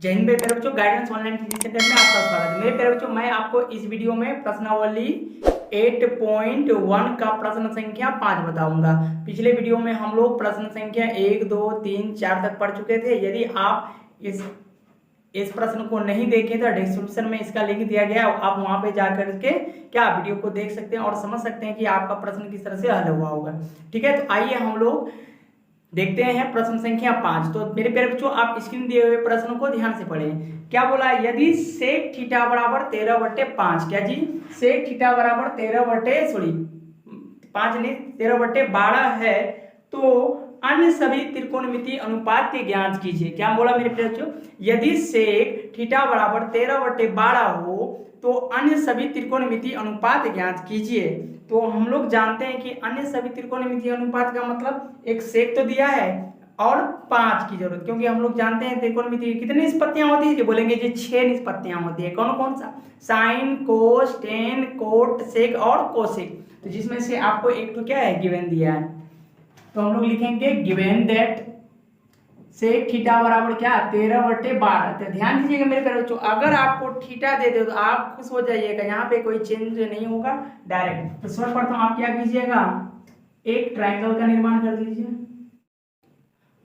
जय हिंद मेरे प्यारे बच्चों, गाइडेंस ऑनलाइन टीचिंग सेंटर में आपका स्वागत है। मेरे प्यारे बच्चों, मैं आपको इस वीडियो में प्रश्नावली 8.1 का प्रश्न संख्या 5 बताऊंगा। पिछले वीडियो में हम लोग प्रश्न संख्या 1, 2, 3, 4 तक पढ़ चुके थे। यदि आप इस प्रश्न को नहीं देखें तो डिस्क्रिप्शन में इसका लिंक दिया गया है, आप वहां पे जाकर के क्या वीडियो को देख सकते हैं और समझ सकते हैं कि आपका प्रश्न किस तरह से हल हुआ होगा। ठीक है, तो आइए हम लोग देखते हैं प्रश्न संख्या 5। तो मेरे प्यारे बच्चों, आप स्क्रीन दिए हुए प्रश्न को ध्यान से पढ़ें। क्या बोला है? यदि सेक थीटा बराबर 13/5, क्या जी? सेक थीटा बराबर 13/12 है तो अन्य सभी त्रिकोणमितीय अनुपात के ज्ञात कीजिए। क्या बोला मेरे प्यारे बच्चों? यदि सेक थीटा बराबर 13/12 हो तो अन्य सभी त्रिकोणमितीय अनुपात ज्ञात कीजिए। तो हम लोग जानते हैं कि अन्य सभी त्रिकोणमितीय अनुपात का मतलब एक सेक तो दिया है और 5 की जरूरत, क्योंकि हम लोग जानते हैं त्रिकोणमितीय कितनी निष्पत्तियां होती है? बोलेंगे जी 6 निष्पत्तियां होती है। कौन कौन सा? साइन, कोस, टेन, कोट, सेक और कोसेक। तो जिसमें से आपको एक तो क्या है, गिवन दिया है, तो हम लोग लिखेंगे गिवन दैट सेक थीटा बराबर क्या? 13/12। तो ध्यान दीजिएगा मेरे प्यारे बच्चों, अगर आपको थीटा दे दे तो आप खुश हो जाइएगा, यहाँ पे कोई चेंज नहीं होगा, डायरेक्ट। तो सर्वप्रथम आप क्या कीजिएगा, एक ट्रायंगल का निर्माण कर लीजिए।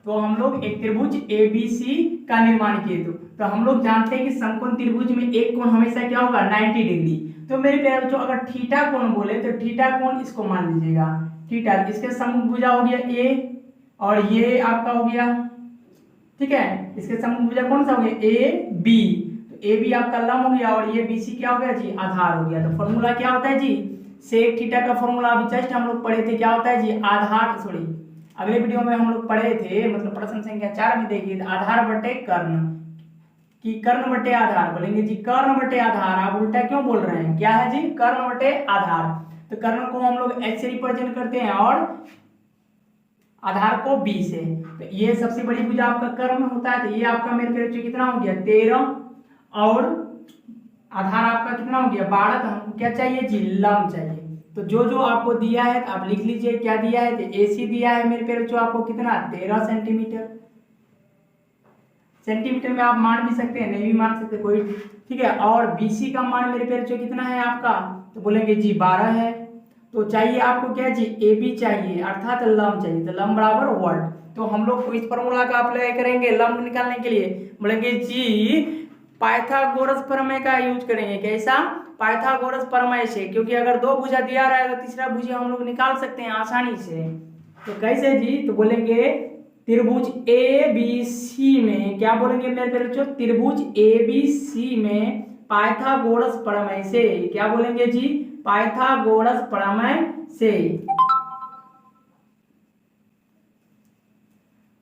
तो हम लोग एक त्रिभुज ABC का निर्माण किए। तो हम लोग जानते हैं कि समकोण त्रिभुज में एक कोण हमेशा क्या होगा? 90 डिग्री। तो मेरे प्यारे बच्चों, अगर थीटा कोण बोले तो थीटा कोण इसको मान लीजिएगा थीटा। इसके समभुजा हो गया A और ये आपका हो गया, ठीक है, इसके समभुजा कौन सा हो गया? AB। तो AB आपका लंब हो गया और ये BC क्या हो गया जी? आधार हो गया। तो फॉर्मूला क्या होता है जी? सेक थीटा का फॉर्मूला अभी जस्ट हम लोग पढ़े थे, क्या होता है जी? आधार, सॉरी अगले वीडियो में हम लोग पढ़े थे, मतलब प्रश्न संख्या 4 में देखिए, आधार बटे कर्ण कि कर्ण बटे आधार। बोलेंगे जी कर्ण बटे आधार, आप उल्टा क्यों बोल रहे हैं? क्या है जी? कर्ण बटे आधार। तो कर्ण को हम लोग H से रिप्रेजेंट करते हैं और आधार को B से। तो ये सबसे बड़ी भुजा आपका कर्ण में होता है। तो ये आपका मेरे प्यारे बच्चों कितना हो गया? 13 और आधार आपका कितना हो गया? 12। तो हमको क्या चाहिए जी? लंब चाहिए। तो जो जो आपको दिया है तो आप लिख लीजिए क्या दिया है। तो AC दिया है मेरे प्यारे बच्चों आपको कितना? 13 सेंटीमीटर। सेंटीमीटर में आप मान भी सकते हैं, नहीं भी मान सकते कोई, ठीक है। और BC का मान मेरे प्यारे बच्चों कितना है आपका? तो बोलेंगे जी 12 है। तो चाहिए आपको क्या जी? AB चाहिए, अर्थात लंब चाहिए। तो लंब बराबर वर्ग। तो हम लोग इस फॉर्मूला का अप्लाई करेंगे लंब निकालने के लिए। बोलेंगे जी पाइथागोरस प्रमेय का यूज करेंगे। कैसा? पाइथागोरस प्रमेय से, क्योंकि अगर दो भुजा दिया रहा है तो तीसरा भुजा हम लोग निकाल सकते हैं आसानी से। तो कैसे जी? तो बोलेंगे त्रिभुज ABC में, क्या बोलेंगे मेरे प्यारे बच्चों? त्रिभुज ABC में पाइथागोरस प्रमेय से, क्या बोलेंगे जी? पाइथागोरस प्रमेय से,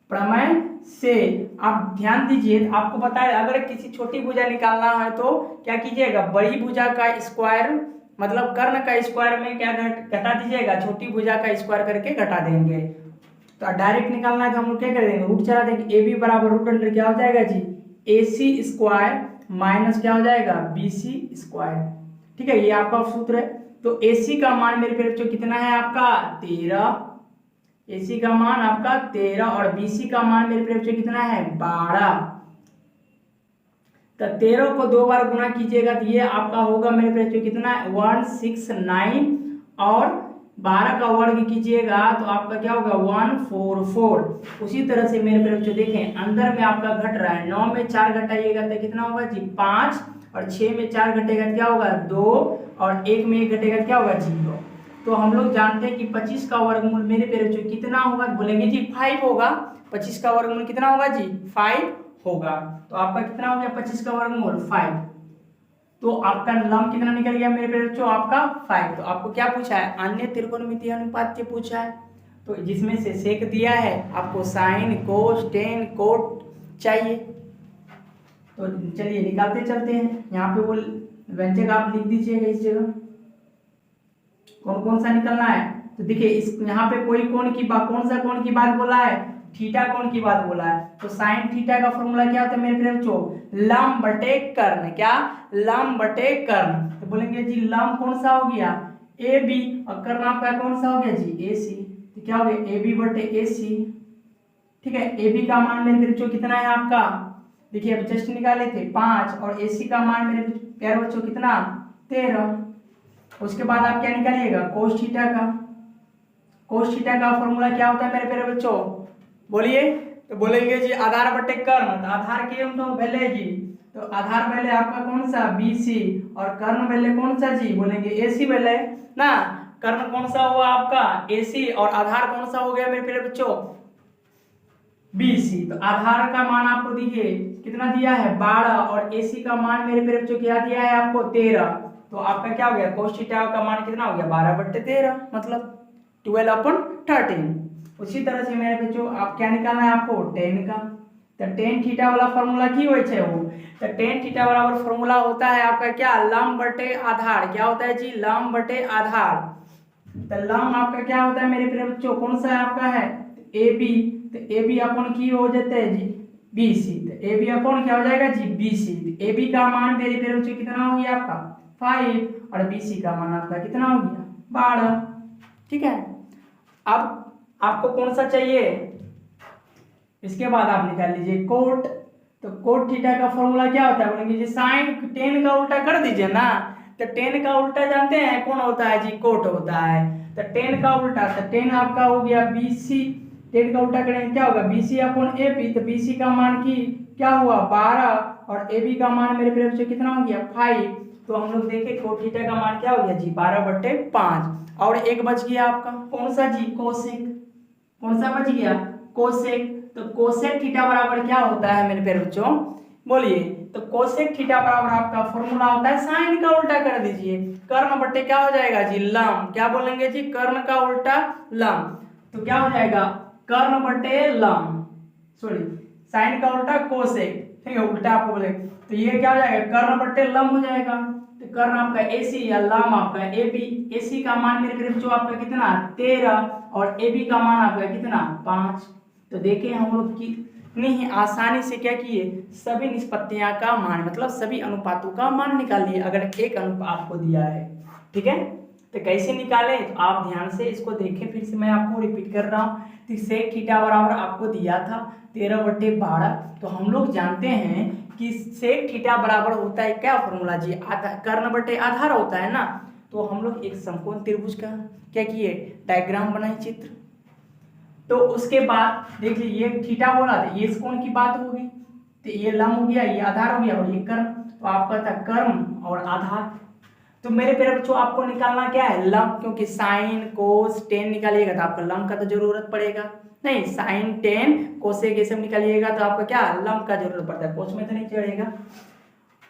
प्रमेय से आप ध्यान दीजिए। आपको बताए अगर किसी छोटी भुजा निकालना है तो क्या कीजिएगा? बड़ी भुजा का स्क्वायर, मतलब कर्ण का स्क्वायर में क्या घटा दीजिएगा? छोटी भुजा का स्क्वायर करके घटा देंगे। तो डायरेक्ट निकालना है तो हम लोग क्या कर देंगे? रूट चला देंगे। AB बराबर रूट अंडर क्या हो जाएगा जी? AC स्क्वायर माइनस क्या हो जाएगा? BC square. ठीक है, ये आपका सूत्र है। तो AC का मान मेरे प्यारे बच्चों कितना है आपका? 13। AC का मान आपका 13 और BC का मान मेरे प्यारे बच्चों कितना है? 12। तो 13 को 2 बार गुणा कीजिएगा तो ये आपका होगा मेरे प्यारे बच्चों कितना? 169 और 12 का वर्ग कीजिएगा तो आपका क्या होगा? 144। उसी तरह से मेरे प्यारे बच्चों देखें, अंदर में आपका घट रहा है, 9 में 4 घटाइएगा तो कितना होगा जी? 5 और 6 में 4 घटेगा क्या होगा? 2 और 1 में 1 घटेगा क्या होगा? 0। तो हम लोग जानते हैं कि 25 का वर्गमूल मेरे प्यारे बच्चों कितना होगा? बोलेंगे जी 5 होगा। 25 का वर्गमूल कितना होगा जी? 5 होगा। तो आपका कितना हो गया? 25 का वर्गमूल 5। तो आपका लंब कितना निकल गया मेरे प्यारे बच्चों? आपका 5। तो आपको क्या पूछा है? अन्य त्रिकोणमितीय अनुपात के पूछा है। तो जिसमें से सेक दिया है, आपको साइन, कोस, टेन, कोट चाहिए। तो चलिए निकालते चलते हैं। यहाँ पे वो व्यंजक आप लिख दीजिएगा इस जगह, कौन कौन सा निकलना है। तो देखिए इस यहाँ पे कोई कोण की बात, कौन सा कोण की बात बोला है? थीटा कोण की बात बोला है। तो साइन थीटा का फॉर्मूला क्या होता है मेरे प्यारे बच्चों? लंब बटे कर्ण। क्या? लंब बटे कर्ण। तो बोलेंगे जी लंब कौन सा हो गया? AB और कर्ण आपका कौन सा हो गया जी? AC। तो क्या हो गया? AB बटे AC। ठीक है, AB का मान मेरे प्यारे बच्चों कितना है आपका? देखिए अब जस्ट निकाले थे 5 और AC का मान मेरे प्यारे बच्चों कितना 13। उसके बाद आप क्या निकालिएगा कोस थीटा का। कोस थीटा का फॉर्मूला क्या होता है मेरे प्यारे बच्चों, बोलिए। तो बोलेंगे जी आधार बटे कर्ण, तो आधार के तो वैल्यू जी, तो आधार वैल्यू आपका कौन सा BC और कर्ण वैल्यू कौन सा जी, बोलेंगे AC वैल्यू ना। कर्ण कौन सा हुआ आपका AC और आधार कौन सा हो गया मेरे प्यारे बच्चों BC। तो आधार का मान आपको देखिए कितना दिया है 12 और AC का मान मेरे प्यारे बच्चों क्या दिया है आपको 13। तो आपका क्या हो गया cos थीटा का मान कितना हो गया 12/13 मतलब 12/13। उसी तरह से मेरे बच्चों आप क्या निकालना है आपको tan का। तो tan थीटा वाला फार्मूला की होय छे वो, तो tan थीटा बराबर फार्मूला होता है आपका क्या लंब बटे आधार। क्या होता है जी लंब बटे आधार। तो लंब आपका क्या होता है मेरे प्यारे बच्चों कौन सा है आपका है AB। तो AB अपन की हो जाता है जी BC। तो AB अपन क्या हो जाएगा जी BC। तो AB का मान मेरे प्यारे बच्चों कितना हो गया आपका 5 और BC का मान आपका कितना हो गया 12। ठीक है, अब आपको कौन सा चाहिए, इसके बाद आप निकाल लीजिए कोट। तो कोट थीटा का फॉर्मूला क्या होता है, बोलेंगे जी साइन टेन का उल्टा कर दीजिए ना। तो टेन का उल्टा जानते हैं कौन होता है जी कोट होता है। तो टेन का उल्टा, तो टेन आपका हो गया BC, टेन का उल्टा करेंगे क्या होगा BC अपॉन AB। तो BC का मान की क्या हुआ 12 और AB का मान मेरे प्यारे बच्चों कितना हो गया 5। तो हम लोग देखें कोट थीटा का मान क्या हो गया जी 12/5 और एक बच गया आपका कौन सा जी कोसेक। कौन सा बच गया कोसेक। तो कोसेक थीटा बराबर क्या होता है मेरे प्यारे बच्चों, बोलिए। तो कोसेक थीटा बराबर आपका फॉर्मूला होता है साइन का उल्टा कर दीजिए कर्ण बटे क्या हो जाएगा जी लंब। क्या बोलेंगे जी कर्ण का उल्टा लंब। तो क्या हो जाएगा कर्ण बटे लंब, सॉरी साइन का उल्टा कोसेक, ठीक है उल्टा आपको बोलेंगे। तो ये क्या हो जाएगा कर्ण बटे लंब हो जाएगा। तो कर्ण आपका AC या लंब आपका AB। AC का मान मेरे प्यारे बच्चों आपका कितना 13 और AB का मान आपका कितना 5। तो देखिए हम लोग कितनी ही आसानी से क्या किए सभी निष्पत्तियां का मान मतलब सभी अनुपातों का मान निकाल लिए अगर एक अनुपात आपको दिया है। ठीक है, तो कैसे निकाले तो आप ध्यान से इसको देखें, फिर से मैं आपको रिपीट कर रहा हूँ। तो सेक थीटा बराबर आपको दिया था 13/12। तो हम लोग जानते हैं कि सेक थीटा बराबर होता है क्या फॉर्मूला जी कर्ण बटे आधार होता है ना। तो हम लोग एक समकोण त्रिभुज का क्या किए डायग्राम बनाए चित्र। तो उसके बाद देखिए ये थीटा बोला था ये इस कोण की बात होगी, तो ये लंब हो गया ये आधार हो गया और ये कर्म। तो आपका था कर्म और आधार। तो मेरे प्यारे बच्चों आपको निकालना क्या है लंब, क्योंकि साइन कोस टेन निकालिएगा तो आपको लंब का तो जरूरत पड़ेगा नहीं। साइन टेन कोसेक ये सब निकालिएगा तो आपका क्या लंब का जरूरत पड़ता है, कोस में तो नहीं चढ़ेगा।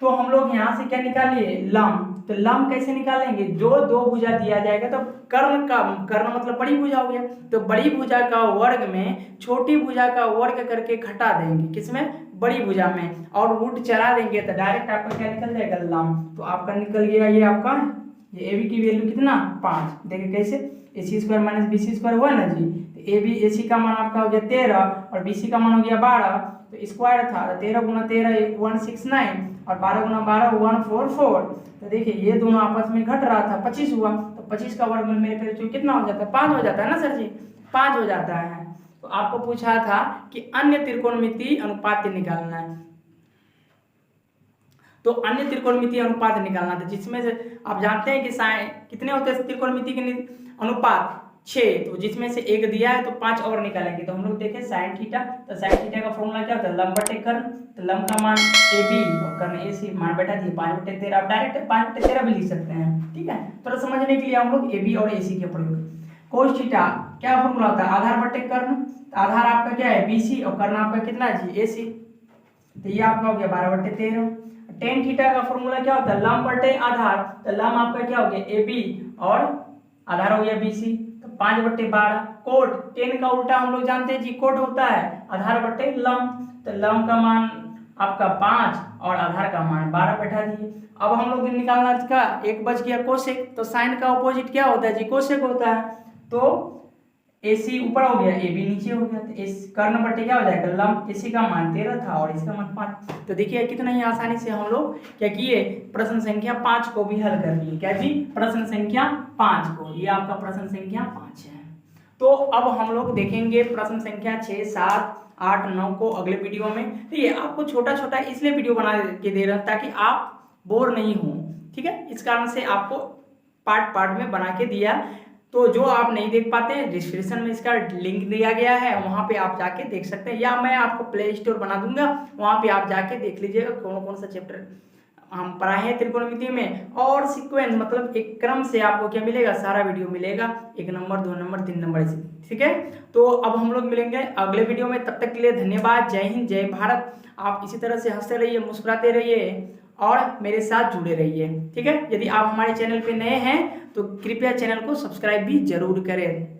तो हम लोग यहाँ से क्या निकालिए लंब। तो लंब कैसे निकालेंगे, जो दो भुजा दिया जाएगा तो कर्ण का कर्ण मतलब बड़ी भुजा हो गया। तो बड़ी भुजा का वर्ग में छोटी भुजा का वर्ग करके घटा देंगे किसमें बड़ी भुजा में और रूट चला देंगे तो डायरेक्ट आपका क्या निकल जाएगा लंब। तो आपका निकल गया ये आपका ये AB की वैल्यू कितना 5। देखिए कैसे AC² माइनस BC² हुआ ना जी। तो AC का मान आपका हो गया 13 और BC का मान हो गया 12। तो स्क्वायर था 13 गुना 13 169 और 12 गुना 12 144। तो देखिए ये दोनों आपस में घट रहा था 25 हुआ। तो 25 का वर्गमूल मेरे पे कितना हो जाता है 5 हो जाता है ना सर जी 5 हो जाता है। तो आपको पूछा था कि अन्य त्रिकोणमिति अनुपात निकालना है। तो अन्य त्रिकोणमिति अनुपात निकालना था जिसमें से आप जानते हैं कि कितने होते हैं त्रिकोणमिति के अनुपात 6। तो जिसमें से एक दिया है तो 5 और निकालेंगे। तो हम लोग देखें साइन थीटा। तो साइन थीटा का फॉर्मूला क्या होता है लंब बटे कर्ण। तो लंब का मान AB और कर्ण AC मान बैठा दिए 5/13। आप डायरेक्ट 5/13 भी लिख सकते हैं। ठीक है, थोड़ा समझने के लिए हम लोग AB और AC के प्रयोग। कोस थीटा क्या फॉर्मूला होता है आधार बटे कर्ण। आधार आपका क्या है BC और कर्ण आपका कितना जी AC। तो ये आपका हो गया 12/13। टेन थीटा का फॉर्मूला क्या होता है लंब बटे आधार। तो लंब आपका क्या हो गया AB और आधार हो गया BC। तो 5/12। कोट टेन का उल्टा हम लोग जानते हैं जी कोट होता है आधार बटे लंब। तो लंब का मान आपका 5 और आधार का मान 12 बैठा दिए। अब हम लोग निकालना का एक बच गया कोसेक। तो साइन का ऑपोजिट क्या होता है जी कोसेक होता है। तो AC ऊपर हो गया AB नीचे हो गया। तो इस कर्ण बटे क्या हो जाएगा लंब। AC का मान 13 था और इसका मान 5। तो देखिए कितना ही आसानी से हम लोग क्या किए प्रश्न संख्या 5 को भी हल कर लिए। क्या जी प्रश्न संख्या 5 को, ये आपका प्रश्न संख्या 5 है। तो अब हम लोग देखेंगे प्रश्न संख्या 6 7 8-9 को अगले वीडियो में। तो ये आपको छोटा छोटा इसलिए वीडियो बना के दे रहा हूँ ताकि आप बोर नहीं हो, ठीक है। इस कारण से आपको पार्ट पार्ट में बना के दिया। तो जो आप नहीं देख पाते हैं, डिस्क्रिप्शन में इसका लिंक दिया गया है, वहां पे आप जाके देख सकते हैं, या मैं आपको प्ले स्टोर बना दूंगा, वहां पे आप जाके देख लीजिएगा कौन कौन सा चैप्टर हम पढ़ाए हैं त्रिकोणमिति में। और सीक्वेंस मतलब एक क्रम से आपको क्या मिलेगा, सारा वीडियो मिलेगा, 1 नंबर 2 नंबर 3 नंबर ऐसे, ठीक है। तो अब हम लोग मिलेंगे अगले वीडियो में, तब तक के लिए धन्यवाद। जय हिंद, जय भारत। आप इसी तरह से हंसते रहिए, मुस्कुराते रहिए और मेरे साथ जुड़े रहिए, ठीक है। यदि आप हमारे चैनल पे नए हैं तो कृपया चैनल को सब्सक्राइब भी जरूर करें।